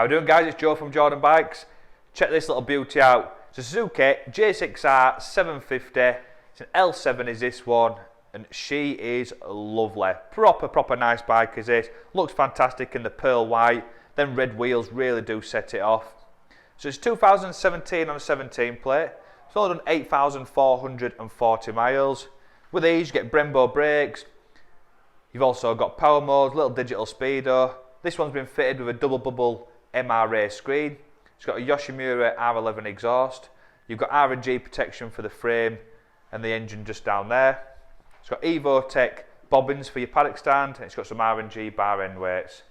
How we doing, guys? It's Joe from Jordan Bikes. Check this little beauty out. It's a Suzuki GSXR750. It's an L7 is this one, and she is lovely. Proper nice bike is this. Looks fantastic in the pearl white. Then red wheels really do set it off. So it's 2017 on a 17 plate. It's only done 8,440 miles. With these, you get Brembo brakes. You've also got power modes, little digital speedo. This one's been fitted with a double bubble MRA screen. It's got a Yoshimura R11 exhaust. You've got R&G protection for the frame and the engine just down there. It's got EvoTech bobbins for your paddock stand, and it's got some R&G bar end weights.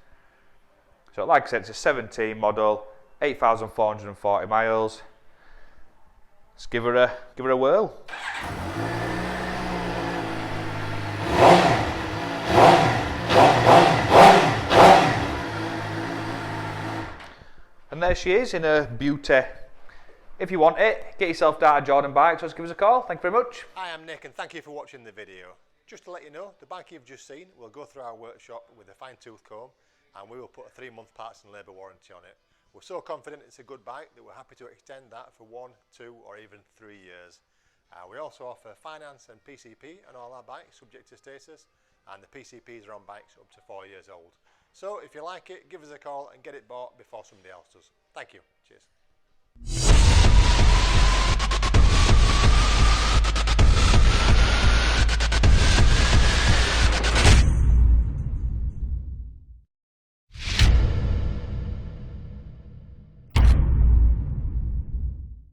So like I said, it's a 17 model, 8,440 miles. Let's give her a whirl. And there she is in her beauty. If you want it, get yourself down to Jordan Bikes, just give us a call. Thank you very much. Hi, I'm Nick and thank you for watching the video. Just to let you know, the bike you've just seen will go through our workshop with a fine-tooth comb, and we will put a 3-month parts and labour warranty on it. We're so confident it's a good bike that we're happy to extend that for 1, 2 or even 3 years. We also offer finance and PCP on all our bikes subject to status, and the PCPs are on bikes up to 4 years old. So if you like it, give us a call and get it bought before somebody else does. Thank you. Cheers.